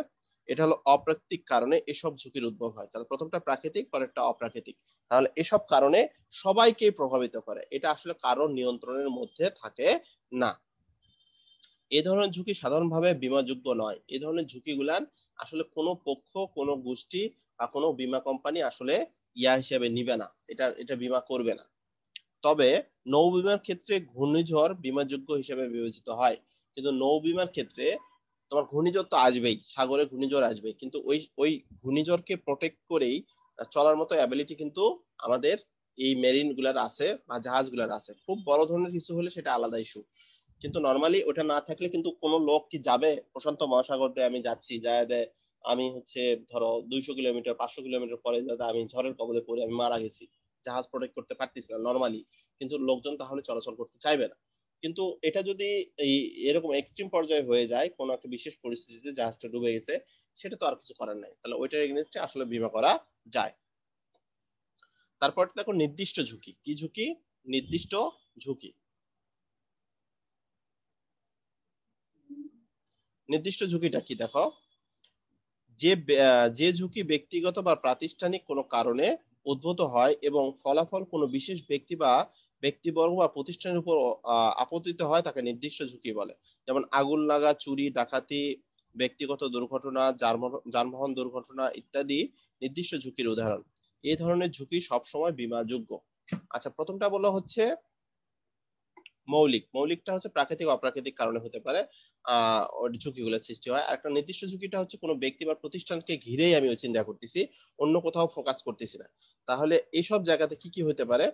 এটা হলো অপ্রাকৃতিক কারণে এসব ঝুঁকির উদ্ভব হয়। তাহলে প্রথমটা প্রাকৃতিক, পরেরটা অপ্রাকৃতিক। তাহলে এসব কারণে সবাইকে প্রভাবিত করে, এটা আসলে কারোর নিয়ন্ত্রণের মধ্যে থাকে না। এই ধরনের ঝুঁকি সাধারণভাবে বীমাযোগ্য নয়। এই ধরনের ঝুঁকিগুলান আসলে কোনো পক্ষ, কোনো গোষ্ঠী বা কোনো বীমা কোম্পানি আসলে হিসেবে নিবে না, এটা বীমা করবে না। তবে নৌ বীমার ক্ষেত্রে ঘূর্ণিঝড় বীমাযোগ্য হিসেবে বিবেচিত হয়। কিন্তু নৌ বীমার ক্ষেত্রে তোমার ঘূর্ণিঝড় তো আসবেই, সাগরে ঘূর্ণিঝড় আসবে, কিন্তু ওই ওই ঘূর্ণিঝড়কে প্রোটেক্ট করেই চলার মতো অ্যাবিলিটি কিন্তু আমাদের এই মেরিন গুলার আছে বা জাহাজ গুলার আছে। খুব বড় ধরনের কিছু হলে সেটা আলাদা ইস্যু, কিন্তু নর্মালি ওটা না থাকলে কিন্তু কোনো লোক কি যাবে প্রশান্ত মহাসাগর দিয়ে আমি যাচ্ছি যায় দেয়, আমি হচ্ছে ধরো 200 কিলোমিটার 500 কিলোমিটার পরে যাতে আমি ঝড়ের কবলে পড়ে আমি মারা গেছি, জাহাজ প্রোটেক্ট করতে পারতেছি না নর্মালি, কিন্তু লোকজন তাহলে চলাচল করতে চাইবে না। কিন্তু এটা যদি এই এরকম এক্সট্রিম পর্যায়ে হয়ে যায়, কোনো একটা বিশেষ পরিস্থিতিতে জাহাজটা ডুবে গেছে, সেটা তো আর কিছু করার নাই, তাহলে ওইটার এগেইনস্টে আসলে বীমা করা যায়। তারপর দেখো নির্দিষ্ট ঝুঁকি। কি ঝুঁকি? নির্দিষ্ট ঝুঁকি। নির্দিষ্ট ঝুঁকিটা কি দেখো, যে ঝুঁকি ব্যক্তিগত বা প্রাতিষ্ঠানিক কোনো কারণে উদ্ভূত হয় এবং ফলাফল কোনো বিশেষ ব্যক্তি বা ব্যক্তিবর্গ বা প্রতিষ্ঠানের উপর আপতিত হয়, তাকে নির্দিষ্ট ঝুঁকি বলে। যেমন আগুন লাগা, চুরি, ডাকাতি, ব্যক্তিগত দুর্ঘটনা, যানবাহন দুর্ঘটনা ইত্যাদি নির্দিষ্ট ঝুঁকির উদাহরণ। এই ধরনের ঝুঁকি সবসময় বীমাযোগ্য। আচ্ছা, প্রথমটা বলা হচ্ছে মৌলিক। মৌলিকটা হচ্ছে প্রাকৃতিক অপ্রাকৃতিক কারণে হতে পারে ওর ঝুঁকিগুলো সৃষ্টি হয়। আর একটা নির্দিষ্ট ঝুঁকিটা হচ্ছে কোনো ব্যক্তি বা প্রতিষ্ঠানকে ঘিরেই আমি চিন্তা করতেছি, অন্য কোথাও ফোকাস করতেছি না। তাহলে এইসব জায়গাতে কি কি হতে পারে?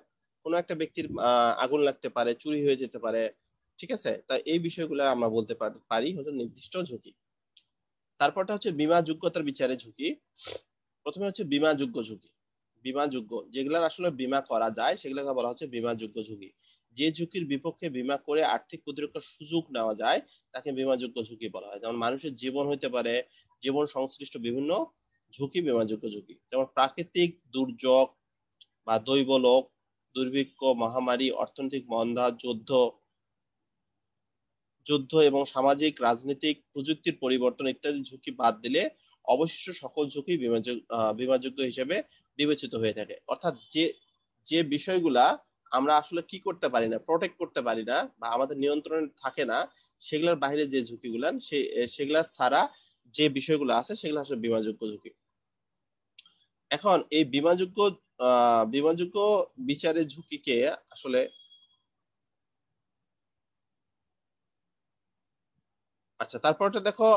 কোনো একটা ব্যক্তির আগুন লাগতে পারে, চুরি হয়ে যেতে পারে, ঠিক আছে? তাই এই বিষয়গুলো আমরা বলতে পারি হচ্ছে নির্দিষ্ট ঝুঁকি। তারপরটা হচ্ছে বীমা যোগ্যতার বিচারে ঝুঁকি। প্রথমে হচ্ছে বীমাযোগ্য ঝুঁকি। বীমাযোগ্য যেগুলার আসলে বীমা করা যায় সেগুলোকে বলা হচ্ছে বীমাযোগ্য ঝুঁকি। যে ঝুঁকির বিপক্ষে বীমা করে আর্থিক প্রতিরক্ষার সুযোগ নেওয়া যায় তাকে বীমাযোগ্য ঝুঁকি বলা হয়। যেমন মানুষের জীবন হইতে পারে, জীবন সংশ্লিষ্ট বিভিন্ন ঝুঁকি বীমাযোগ্য ঝুঁকি। যেমন প্রাকৃতিক দুর্যোগ বা দৈবলোক, দুর্ভিক্ষ, মহামারী, অর্থনৈতিক মন্দা, যুদ্ধ এবং সামাজিক, রাজনৈতিক, প্রযুক্তির পরিবর্তন ইত্যাদি ঝুঁকি বাদ দিলে অবশিষ্ট সকল ঝুঁকি বীমাযোগ্য হিসেবে বিবেচিত হয়ে থাকে। অর্থাৎ যে যে বিষয়গুলা আমরা আসলে কি করতে পারি না, প্রোটেক্ট করতে পারি না বা আমাদের নিয়ন্ত্রণে থাকে না, সেগুলোর বাইরে যে ঝুঁকিগুলা সেগুলা ছাড়া যে বিষয়গুলো আছে সেগুলো আসলে বীমাযোগ্য ঝুঁকি। এখন এই বীমাযোগ্য বিচারের ঝুঁকিকে আসলে, আচ্ছা তারপরটা দেখো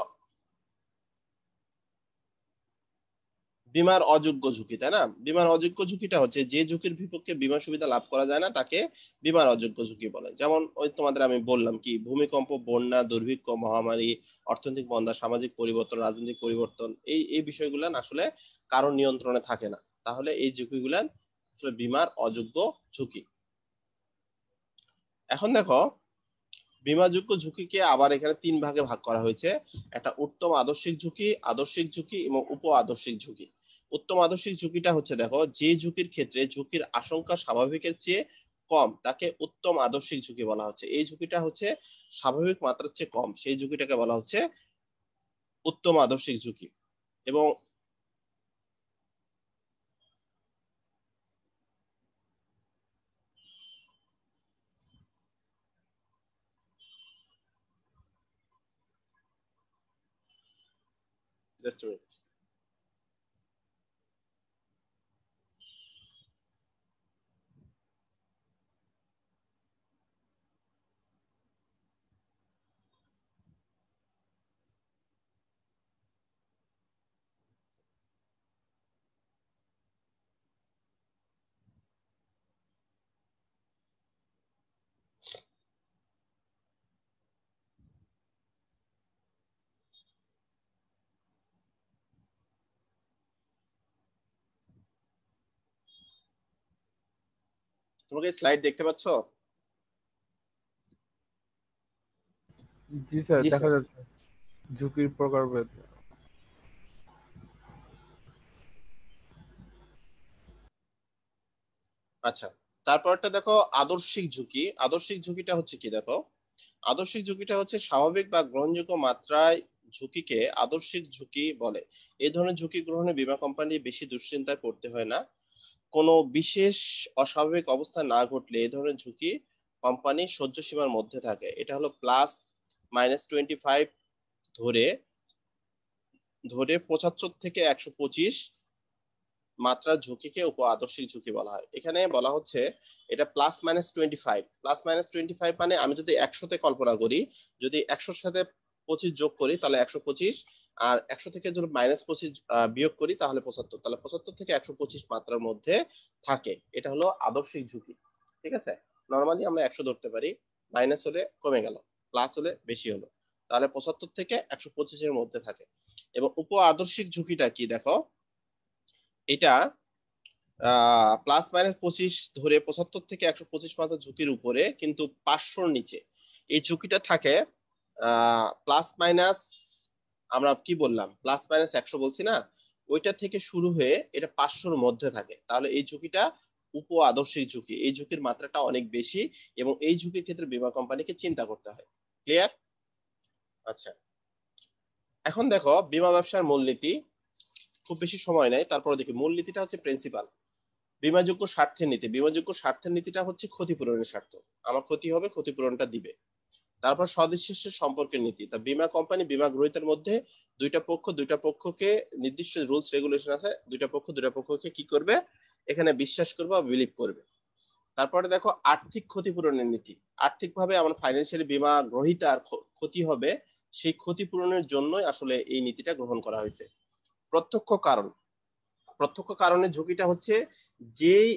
বীমার অযোগ্য ঝুঁকি, তাই না? বীমার অযোগ্য ঝুঁকিটা হচ্ছে যে ঝুঁকির বিপক্ষে বীমা সুবিধা লাভ করা যায় না তাকে বীমার অযোগ্য ঝুঁকি বলে। যেমন ওই তোমাদের আমি বললাম কি, ভূমিকম্প, বন্যা, দুর্ভিক্ষ, মহামারী, অর্থনৈতিক মন্দা, সামাজিক পরিবর্তন, রাজনৈতিক পরিবর্তন, এই বিষয়গুলো আসলে কারো নিয়ন্ত্রণে থাকে না, তাহলে এই ঝুঁকিগুলো আসলে বীমার অযোগ্য ঝুঁকি। এখন দেখো বীমাযোগ্য ঝুঁকিকে আবার এখানে তিন ভাগে ভাগ করা হয়েছে। একটা উত্তম আদর্শিক ঝুঁকি, আদর্শিক ঝুঁকি এবং উপ আদর্শিক ঝুঁকি। উত্তম আদর্শিক ঝুঁকিটা হচ্ছে দেখো, যে ঝুঁকির ক্ষেত্রে ঝুঁকির আশঙ্কা স্বাভাবিকের চেয়ে কম তাকে উত্তম আদর্শিক ঝুঁকি বলা হচ্ছে। এই ঝুঁকিটা হচ্ছে স্বাভাবিক মাত্রার চেয়ে কম, সেই ঝুঁকিটাকে বলা হচ্ছে উত্তম আদর্শিক ঝুঁকি। এবং জাস্ট তোমাকে স্লাইড দেখতে পাচ্ছ? জি স্যার, জি দেখা স্যার। যাচ্ছে ঝুঁকির প্রকারভেদ। আচ্ছা, তারপরটা দেখো আদর্শিক ঝুঁকি। আদর্শিক ঝুঁকিটা হচ্ছে কি দেখো, আদর্শিক ঝুঁকিটা হচ্ছে স্বাভাবিক বা গ্রহণযোগ্য মাত্রায় ঝুঁকিকে আদর্শিক ঝুঁকি বলে। এই ধরনের ঝুঁকি গ্রহণে বীমা কোম্পানি বেশি দুশ্চিন্তায় পড়তে হয় না। কোনো বিশেষ অস্বাভাবিক অবস্থা না ঘটলে এই ধরনের ঝুঁকি কোম্পানি সহ্য সীমার মধ্যে থাকে। এটা হলো +-25 ধরে ধরে 75 থেকে 125 মাত্রার ঝুঁকিকে উপ আদর্শিক ঝুঁকি বলা হয়। এখানে বলা হচ্ছে এটা +-25 মানে আমি যদি 100তে কল্পনা করি, যদি 100-র সাথে 25 যোগ করি তাহলে 125, আর 100 থেকে যদি -25 বিয়োগ করি তাহলে 75, তাহলে 75 থেকে 125 মাত্রার মধ্যে থাকে। এটা হলো আদর্শিক ঝুঁকি, ঠিক আছে? নরমালি আমরা 100 ধরতে পারি, মাইনাস হলে কমে গেল, প্লাস হলে বেশি হলো, তাহলে 75 থেকে 125 এর মধ্যে থাকে। এবং উপ আদর্শিক ঝুঁকিটা কি দেখো, এটা +-25 ধরে 75 থেকে 125 মাত্রা ঝুঁকির উপরে কিন্তু 500-র নিচে। এই ঝুঁকিটা থাকে প্লাস মাইনাস, আমরা কি বললাম প্লাস মাইনাস 100 বলছি না, ওইটা থেকে শুরু হয়ে এটা 500-র মধ্যে থাকে। তাহলে এই ঝুঁকিটা উপ আদর্শিক ঝুঁকি, এই ঝুঁকির মাত্রাটা অনেক বেশি এবং এই ঝুঁকির ক্ষেত্রে বীমা কোম্পানিকে চিন্তা করতে হয়। ক্লিয়ার? আচ্ছা, এখন দেখো বীমা ব্যবসার মূলনীতি, খুব বেশি সময় নাই, তারপরে দেখি মূলনীতিটা হচ্ছে প্রিন্সিপাল। বীমাযোগ্য স্বার্থের নীতি, বীমাযোগ্য স্বার্থের নীতিটা হচ্ছে ক্ষতিপূরণের স্বার্থ, আমার ক্ষতি হবে ক্ষতিপূরণটা দিবে। তারপর সদিচ্ছের সম্পর্কের নীতি, তা বীমা কোম্পানি বীমা গ্রহীতার মধ্যে দুইটা পক্ষকে নির্দিষ্ট রুলস রেগুলেশন আছে, দুইটা পক্ষকে কি করবে, এখানে বিশ্বাস করবে বা বিলিভ করবে। তারপরে দেখো আর্থিক ক্ষতিপূরণের নীতি, আর্থিকভাবে আমার ফাইন্যান্সিয়ালি বীমা গ্রহীতার ক্ষতি হবে, সেই ক্ষতিপূরণের জন্যই আসলে এই নীতিটা গ্রহণ করা হয়েছে। প্রত্যক্ষ কারণ, প্রত্যক্ষ কারণের ঝুঁকিটা হচ্ছে যেই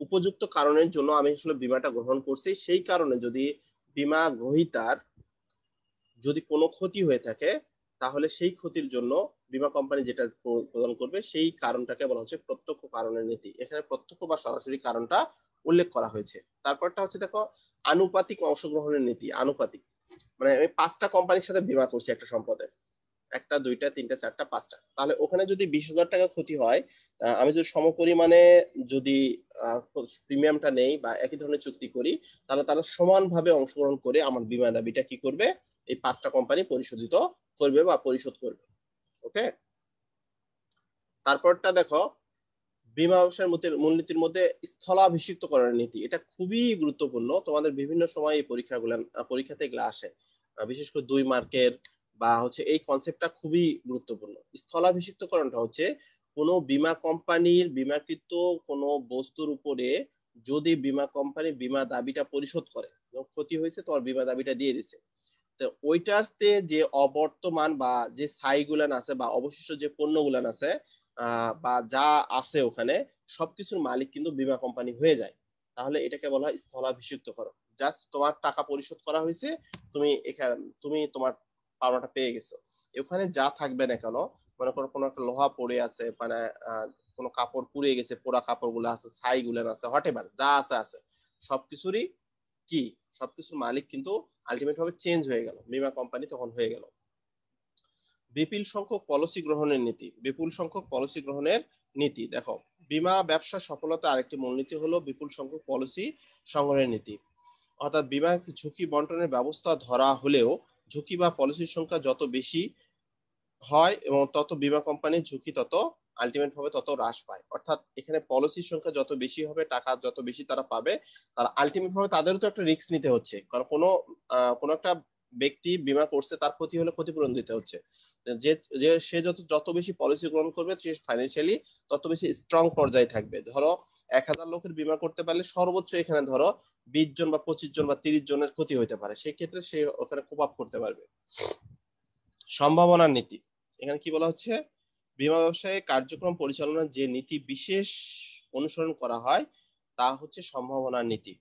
উপযুক্ত কারণের জন্য আমি আসলে বীমাটা গ্রহণ করছি, সেই কারণে যদি বীমা গ্রহীতার যদি কোনো ক্ষতি হয়ে থাকে, তাহলে সেই ক্ষতির জন্য বীমা কোম্পানি যেটা প্রদান করবে সেই কারণটাকে বলা হচ্ছে প্রত্যক্ষ কারণের নীতি। এখানে প্রত্যক্ষ বা সরাসরি কারণটা উল্লেখ করা হয়েছে। তারপরটা হচ্ছে দেখো আনুপাতিক অংশগ্রহণের নীতি। আনুপাতিক মানে আমি 5টা কোম্পানির সাথে বীমা করছি একটা সম্পদে, 1টা 2টা 3টা 4টা 5টা, তাহলে ওখানে যদি 20,000 টাকা ক্ষতি হয়, আমি যদি সমপরিমাণে যদি প্রিমিয়ামটা নেই বা একই ধরনের চুক্তি করি, তাহলে তারা সমানভাবে অংশগ্রহণ করে আমার বীমা দাবিটা কি করবে, এই 5টা কোম্পানি পরিশোধিত করবে বা পরিশোধ করবে। ওকে, তারপরটা দেখো বীমা ব্যবসার মূলনীতির মধ্যে স্থলাভিষিক্তকরণের নীতি, এটা খুবই গুরুত্বপূর্ণ। তোমাদের বিভিন্ন সময় এই পরীক্ষাতে এগুলো আসে, বিশেষ করে 2 মার্কের বা হচ্ছে এই কনসেপ্টটা খুবই গুরুত্বপূর্ণ। স্থলাভিষিক্তকরণটা হচ্ছে কোনো বীমা কোম্পানির বীমাকৃত কোনো বস্তুর উপরে যদি বীমা কোম্পানি বীমা দাবিটা পরিশোধ করে, ক্ষতি হয়েছে তোমার বীমা দাবিটা দিয়ে দিছে, তো ওইটাতে যে অবর্তমান বা যে ছাইগুলান আছে বা অবশিষ্ট যে পণ্যগুলান আছে বা যা আছে ওখানে সবকিছুর মালিক কিন্তু বীমা কোম্পানি হয়ে যায়। তাহলে এটাকে বলা হয় স্থলাভিষিক্তকরণ। জাস্ট তোমার টাকা পরিশোধ করা হয়েছে, তুমি তোমার পাওনাটা পেয়ে গেছো। ওখানে যা থাকবে না কেন, মনে করো কোনো একটা লোহা পড়ে আছে, মানে কোনো কাপড় পুড়ে গেছে, পোড়া কাপড় গুলো আছে, ছাই গুলো আছে, হোয়াটএভার যা আছে আছে, সবকিছুরই কি, সবকিছুর মালিক কিন্তু আলটিমেট ভাবে চেঞ্জ হয়ে গেল, বীমা কোম্পানি তখন হয়ে গেল। বিপুল সংখ্যক পলিসি গ্রহণের নীতি, বিপুল সংখ্যক পলিসি গ্রহণের নীতি দেখো বীমা ব্যবসা সফলতা আরেকটি মূলনীতি হলো বিপুল সংখ্যক পলিসি সংগ্রহের নীতি। অর্থাৎ বীমা ঝুঁকি বন্টনের ব্যবস্থা ধরা হলেও ঝুঁকি বা পলিসির সংখ্যা যত বেশি হয় এবং তত বীমা কোম্পানির ঝুঁকি তত আলটিমেট ভাবে তত হ্রাস পায়। অর্থাৎ এখানে পলিসির সংখ্যা যত বেশি হবে, টাকা যত বেশি তারা পাবে, তার আলটিমেট ভাবে তাদেরও তো একটা রিস্ক নিতে হচ্ছে, কারণ কোনো একটা ব্যক্তি বীমা করছে, তার ক্ষতি হলে ক্ষতিপূরণ দিতে হচ্ছে। যে যে সে যত যত বেশি পলিসি গ্রহণ করবে সে ফাইন্যান্সিয়ালি তত বেশি স্ট্রং পর্যায়ে থাকবে। ধরো 1,000 লোকের বীমা করতে পারলে সর্বোচ্চ এখানে ধরো 20 জন বা 25 জন বা 30 জনের ক্ষতি হতে পারে, সেই ক্ষেত্রে সে ওখানে কোপ আপ করতে পারবে। সম্ভাবনার নীতি, এখানে কি বলা হচ্ছে, বীমা ব্যবসায়ে কার্যক্রম পরিচালনার যে নীতি বিশেষ অনুসরণ করা হয় তা হচ্ছে সম্ভাবনার নীতি।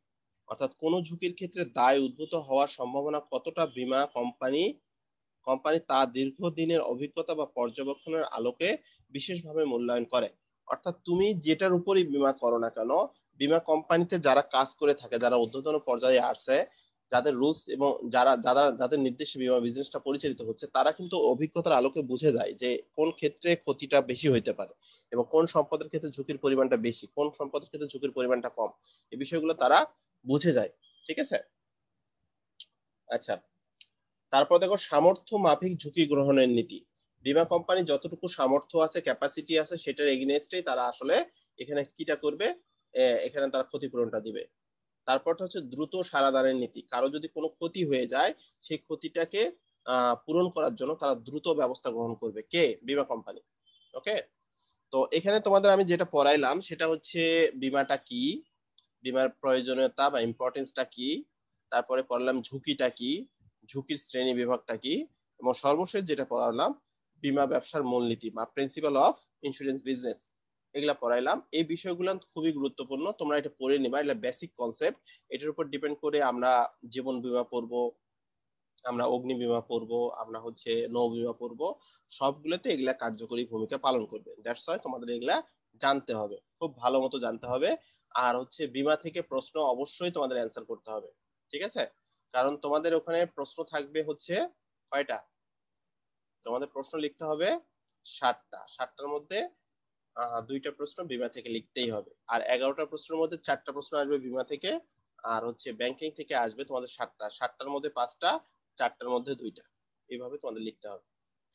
অর্থাৎ কোন ঝুঁকির ক্ষেত্রে দায় উদ্ভূত হওয়ার সম্ভাবনা কতটা বীমা কোম্পানি তা দীর্ঘদিনের অভিজ্ঞতা বা পর্যবেক্ষণের আলোকে বিশেষভাবে মূল্যায়ন করে। অর্থাৎ তুমি যেটার উপরই বীমা করো না কেন, বীমা কোম্পানিতে যারা কাজ করে থাকে, যারা ঊর্ধ্বতন পর্যায়ে আসে, যাদের রুলস এবং যাদের নির্দেশে বীমা বিজনেসটা পরিচালিত হচ্ছে, তারা কিন্তু অভিজ্ঞতার আলোকে বুঝে যায় যে কোন ক্ষেত্রে ক্ষতিটা বেশি হইতে পারে এবং কোন সম্পদের ক্ষেত্রে ঝুঁকির পরিমাণটা বেশি, কোন সম্পদের ক্ষেত্রে ঝুঁকির পরিমাণটা কম, এই বিষয়গুলো তারা বুঝে যায়। ঠিক আছে? আচ্ছা, তারপর দেখো সামর্থ্য মাফিক ঝুঁকি গ্রহণের নীতি। বীমা কোম্পানি যতটুকু সামর্থ্য আছে, ক্যাপাসিটি আছে, সেটার এগেইনস্টেই তারা আসলে এখানে কিটা করবে, এখানে তারা ক্ষতিপূরণটা দিবে। তারপরটা হচ্ছে দ্রুত সারাদানের নীতি। কারো যদি কোনো ক্ষতি হয়ে যায়, সেই ক্ষতিটাকে পূরণ করার জন্য তারা দ্রুত ব্যবস্থা গ্রহণ করবে, কে, বীমা কোম্পানি। ওকে, তো এখানে তোমাদের আমি যেটা পড়াইলাম সেটা হচ্ছে বীমাটা কি, বীমার প্রয়োজনীয়তা বা ইম্পর্টেন্সটা কি, তারপরে পড়লাম ঝুঁকিটা কি, ঝুঁকির শ্রেণী বিভাগটা কি, এবং সর্বশেষ যেটা পড়ালাম বীমা ব্যবসার মূলনীতি বা প্রিন্সিপাল অফ ইন্স্যুরেন্স বিজনেস, এগুলা পড়াইলাম। এই বিষয়গুলো খুবই গুরুত্বপূর্ণ, তোমরা এটা পড়ে নিবা, এটা বেসিক কনসেপ্ট। এটার উপর ডিপেন্ড করে আমরা জীবন বীমা পড়বো, আমরা অগ্নি বীমা পড়বো, আমরা হচ্ছে নৌ বীমা পড়বো, সবগুলোতে এগুলা কার্যকরী ভূমিকা পালন করবে। দ্যাটস ওয়াই তোমাদের এগুলা জানতে হবে, খুব ভালো মতো জানতে হবে। আর হচ্ছে বীমা থেকে প্রশ্ন অবশ্যই তোমাদের অ্যান্সার করতে হবে। ঠিক আছে? কারণ তোমাদের ওখানে প্রশ্ন থাকবে হচ্ছে কয়টা, তোমাদের প্রশ্ন লিখতে হবে 60টা, 60টার মধ্যে 2টা প্রশ্ন বিমা থেকে লিখতেই হবে, আর 11টা প্রশ্নের মধ্যে 4টা প্রশ্ন আসবে বিমা থেকে, আর হচ্ছে ব্যাংকিং থেকে আসবে তোমাদের 7টা, 7টার মধ্যে 5টা, 4টার মধ্যে 2টা, এইভাবে তোমাদের লিখতে হবে।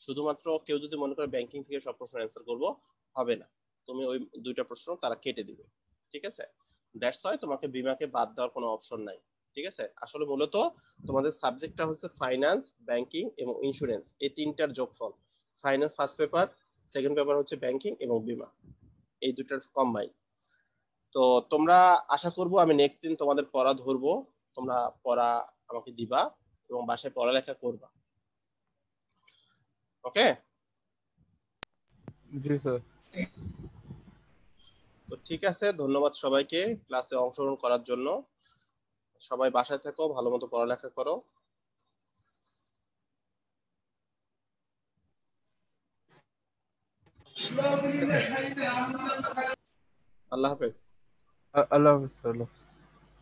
শুধুমাত্র কেউ যদি মনে করে ব্যাংকিং থেকে সব প্রশ্ন অ্যান্সার করব, হবে না, তুমি ওই 2টা প্রশ্ন তারা কেটে দিবে, ঠিক আছে? দ্যাটস ওয়াই তোমাকে বিমাকে বাদ দেওয়ার কোনো অপশন নাই, ঠিক আছে? আসলে মূলত তোমাদের সাবজেক্টটা হচ্ছে ফাইন্যান্স, ব্যাংকিং এবং ইন্স্যুরেন্স, এই তিনটার যোগফল। Finance first paper, second paper হচ্ছে ব্যাংকিং এবং বিমা, এই দুটার কম্বাইন। তো তোমরা, আশা করব আমি নেক্সট দিন তোমাদের পড়া ধরবো, তোমরা পড়া আমাকে দিবা এবং বাসায় পড়ালেখা করবা, ওকে? জি স্যার। তো ঠিক আছে, ধন্যবাদ সবাইকে ক্লাসে অংশগ্রহণ করার জন্য। সবাই বাসায় থেকো, ভালো মতো পড়ালেখা করো, ঠিক আছে? আল্লাহ হাফেজ। আল্লাহ হাফিজ স্যার, আল্লাহ হাফিজ।